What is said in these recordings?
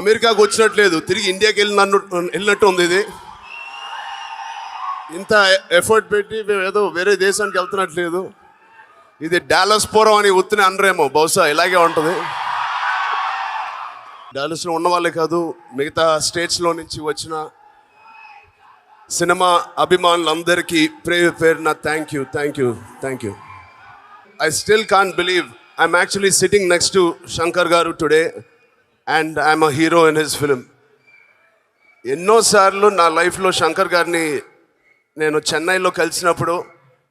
అమెరికాకు వచ్చినట్లేదు, తిరిగి ఇండియాకి వెళ్ళినట్టు ఉంది ఇది. ఇంత ఎఫర్ట్ పెట్టి మేము ఏదో వేరే దేశానికి వెళ్తున్నట్లేదు. ఇది డాలస్ పోరం అని ఉత్తిని అనరేమో, బహుశా ఇలాగే ఉంటుంది. డాలస్లో ఉన్న వాళ్ళే కాదు, మిగతా స్టేట్స్లో నుంచి వచ్చిన సినిమా అభిమానులందరికీ పేరున thank you. I still can't believe I'm actually sitting next to Shankar Garu today and I'm a hero in his film. ఎన్నోసార్లు నా లైఫ్లో శంకర్ గారిని నేను చెన్నైలో కలిసినప్పుడు,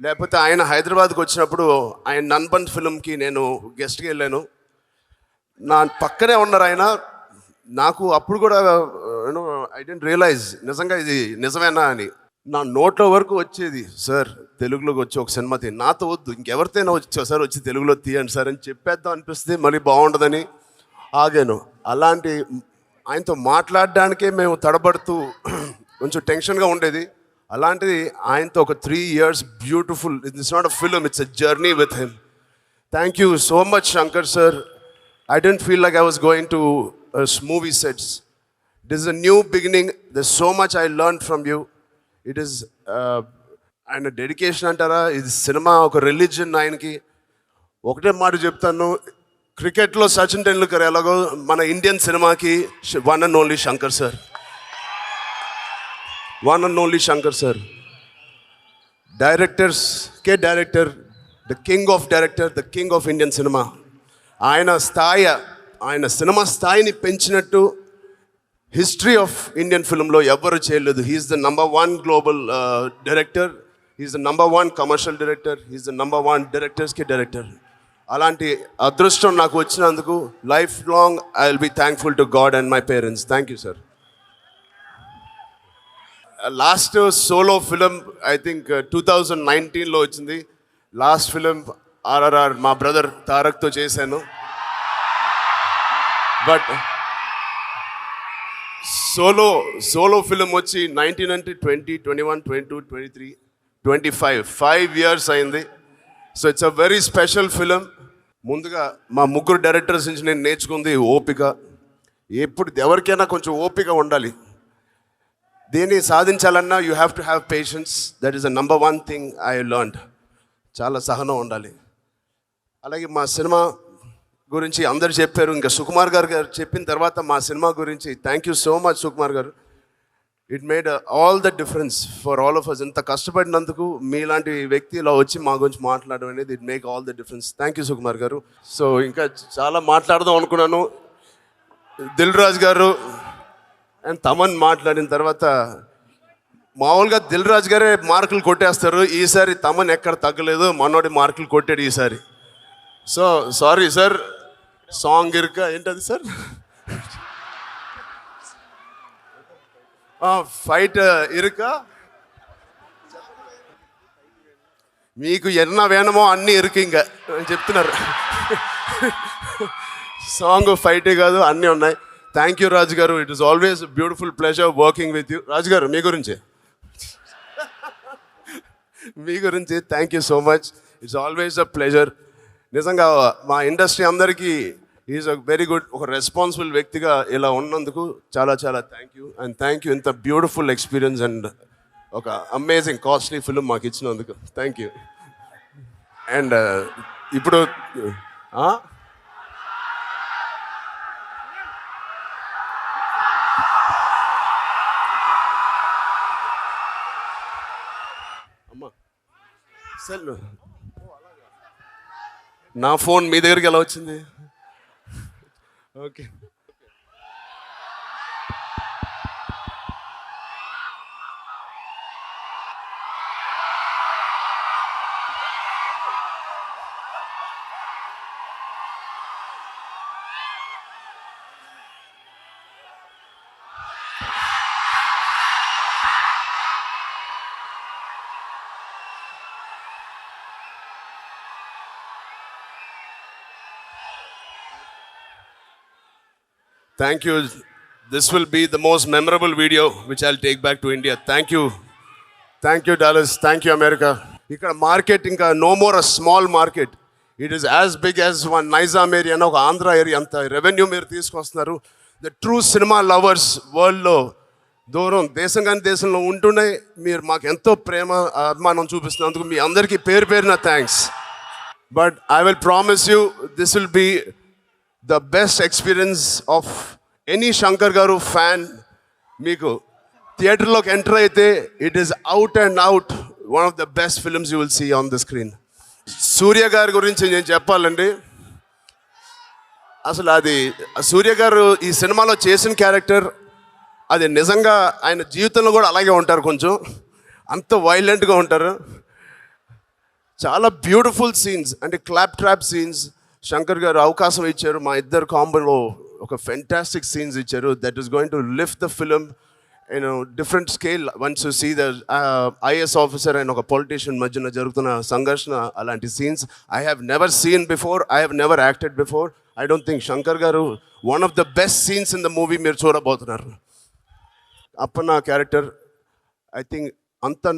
లేకపోతే ఆయన హైదరాబాద్కి వచ్చినప్పుడు ఆయన నన్బన్ ఫిల్మ్కి నేను గెస్ట్కి వెళ్ళాను. నా పక్కనే ఉన్నారు ఆయన. నాకు అప్పుడు కూడా ఐ డెంట్ రియలైజ్ నిజంగా ఇది నిజమేనా అని. నా నోట్ల వరకు వచ్చేది, సార్ తెలుగులోకి వచ్చి ఒక సినిమా తీ, నాతో వద్దు ఇంకెవరితోనైనా వచ్చి సార్ వచ్చి తెలుగులో తీయండి సార్ అని చెప్పేద్దాం అనిపిస్తే మళ్ళీ బాగుండదని ఆగాను. అలాంటి ఆయనతో మాట్లాడడానికే మేము తడబడుతూ కొంచెం టెన్షన్గా ఉండేది. అలాంటిది ఆయనతో ఒక 3 years beautiful, it's not a film, it's a journey with him. Thank you so much Shankar sir. I don't feel like I was going to movie sets. It is a new beginning. There so much I learn from you. It is ఆయన dedication అంటారా, ఇది cinema ఒక religion ఆయనకి. ఒకటే మాట చెప్తాను, క్రికెట్లో సచిన్ టెండూల్కర్ ఎలాగో మన ఇండియన్ సినిమాకి one and only Shankar sir. డైరెక్టర్స్కే director, the king of director, the king of Indian cinema. ఆయన సినిమా స్థాయిని పెంచినట్టు హిస్టరీ ఆఫ్ ఇండియన్ ఫిల్మ్లో ఎవ్వరు చేయలేదు. He is the #1 global director, he is the #1 commercial director, he is the #1 డైరెక్టర్స్కి డైరెక్టర్. అలాంటి అదృష్టం నాకు వచ్చినందుకు life long I will be thankful to God and my parents. Thank you sir. Last solo film I think 2019లో వచ్చింది. లాస్ట్ ఫిలిం RRR మా brother తారక్తో చేశాను. But solo film వచ్చి 19 అంటే 20, 21, 22, 23, 25 5 years అయింది. So it's a very special film. ముందుగా మా ముగ్గురు డైరెక్టర్స్ నుంచి నేను నేర్చుకుంది ఓపిక. ఎప్పుడు ఎవరికైనా కొంచెం ఓపిక ఉండాలి. దేన్ని సాధించాలన్నా you have to have patience. That is the #1 thing I learned. చాలా సహనం ఉండాలి. అలాగే మా సినిమా గురించి అందరు చెప్పారు, ఇంకా సుకుమార్ గారు చెప్పిన తర్వాత మా సినిమా గురించి thank you so much Sukumar garu. It made all the difference for all of us. ఇంత కష్టపడినందుకు మీలాంటి వ్యక్తి ఇలా వచ్చి మా గురించి మాట్లాడడం అనేది it make all the difference. Thank you Sukumar గారు. సో ఇంకా చాలా మాట్లాడదాం అనుకున్నాను. దిల్ రాజు గారు అండ్ తమన్ మాట్లాడిన తర్వాత మామూలుగా దిల్ రాజు గారే మార్కులు కొట్టేస్తారు. ఈసారి తమన్ ఎక్కడ తగ్గలేదు, మనోడి మార్కులు కొట్టాడు ఈసారి. So sorry sir. సాంగ్ ఇరుక ఏంటది సార్, ఫైట్ ఇరుక, మీకు ఎన్న వేణమో అన్నీ ఇరుకు ఇంకా చెప్తున్నారు. సాంగ్ ఫైటే కాదు, అన్నీ ఉన్నాయి. Thank you Raju garu. It is always beautiful pleasure working with you. Raju garu మీ గురించి thank you so much. It's always a pleasure. నిజంగా మా ఇండస్ట్రీ అందరికీ ఈజ్ అ వెరీ గుడ్, ఒక రెస్పాన్సిబుల్ వ్యక్తిగా ఇలా ఉన్నందుకు చాలా చాలా thank you. And thank you ఇంత బ్యూటిఫుల్ ఎక్స్పీరియన్స్ అండ్ ఒక అమేజింగ్ కాస్ట్లీ ఫిల్మ్ మాకు ఇచ్చినందుకు థ్యాంక్ యూ. అండ్ ఇప్పుడు సెల్ నా ఫోన్ మీ దగ్గరికి ఎలా వచ్చింది? Okay. Thank you. This will be the most memorable video which I'll take back to India. Thank you. Thank you, Dallas. Thank you, America. Ikkada market inka no more a small market. It is as big as one Nizam area and oka Andhra area anta revenue meer teesukostnaru. The true cinema lovers వరల్డ్లో దూరం దేశం కాని దేశంలో ఉంటూనే మీరు మాకు ఎంతో ప్రేమ అభిమానం చూపిస్తున్నందుకు మీ అందరికీ పేరు పేరున thanks. But I will promise you this will be the best experience of any Shankar garu fan. మీకు థియేటర్లోకి ఎంటర్ అయితే it is out and out one of the best films you will see on the screen. Surya గారి గురించి నేను చెప్పాలండి, అసలు అది సూర్య గారు ఈ సినిమాలో చేసిన క్యారెక్టర్ అది నిజంగా ఆయన జీవితంలో కూడా అలాగే ఉంటారు, కొంచెం అంత వైలెంట్గా ఉంటారు. చాలా బ్యూటిఫుల్ సీన్స్ అంటే clap trap scenes Shankar garu అవకాశం ఇచ్చారు. మా ఇద్దరు కాంబోలో ఒక ఫెంటాస్టిక్ సీన్స్ ఇచ్చారు. That is going to lift the film in different scale once you see the IAS officer and ఒక పొలిటీషియన్ మధ్యన జరుగుతున్న సంఘర్షణ. అలాంటి scenes I have never seen before, I have never acted before. I don't think Shankar garu one of the best scenes in the movie మీరు చూడబోతున్నారు. Appanna character I think అంత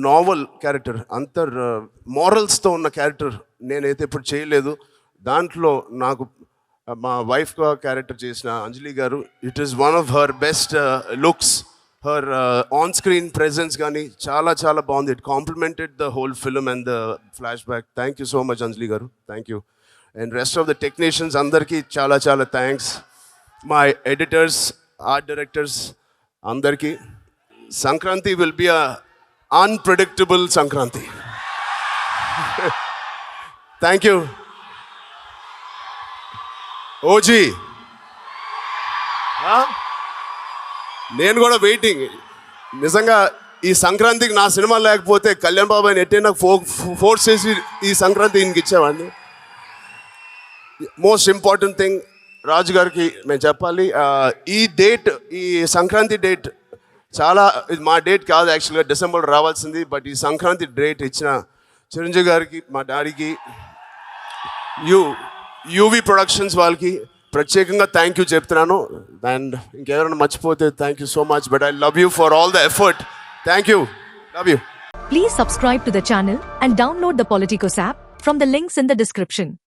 naval character, అంత మారల్స్తో ఉన్న క్యారెక్టర్ నేనైతే ఇప్పుడు చేయలేదు. దాంట్లో నాకు మా వైఫ్గా క్యారెక్టర్ చేసిన Anjali garu, it is one of her best looks. Her on screen presence కానీ చాలా చాలా బాగుంది. It complimented the whole film and the flashback. Thank you so much Anjali garu, thank you. And rest of the technicians అందరికీ చాలా చాలా thanks. My editors, art directors అందరికీ. Sankranti will be a unpredictable Sankranti. Thank you. OG నేను కూడా waiting. నిజంగా ఈ సంక్రాంతికి నా సినిమా లేకపోతే కళ్యాణ్ బాబాయ్ ఎట్టే నాకు ఫోర్స్ చేసి ఈ సంక్రాంతి ఈయనకి ఇచ్చేవాడిని. మోస్ట్ ఇంపార్టెంట్ థింగ్ రాజు గారికి మేము చెప్పాలి, ఈ డేట్, ఈ సంక్రాంతి డేట్ చాలా, ఇది మా డేట్ కాదు యాక్చువల్గా, డిసెంబర్ రావాల్సింది. బట్ ఈ సంక్రాంతి డేట్ ఇచ్చిన చిరంజీవి గారికి, మా డాడీకి, యూవి ప్రొడక్షన్స్ వాళ్ళకి ప్రత్యేకంగా థ్యాంక్ యూ చెప్తున్నాను. అండ్ ఇంకెవరైనా మర్చిపోతే thank you so much, but I love you for all the effort. Thank you, love you. Please subscribe to the channel and download the Politicos app from the links in the description.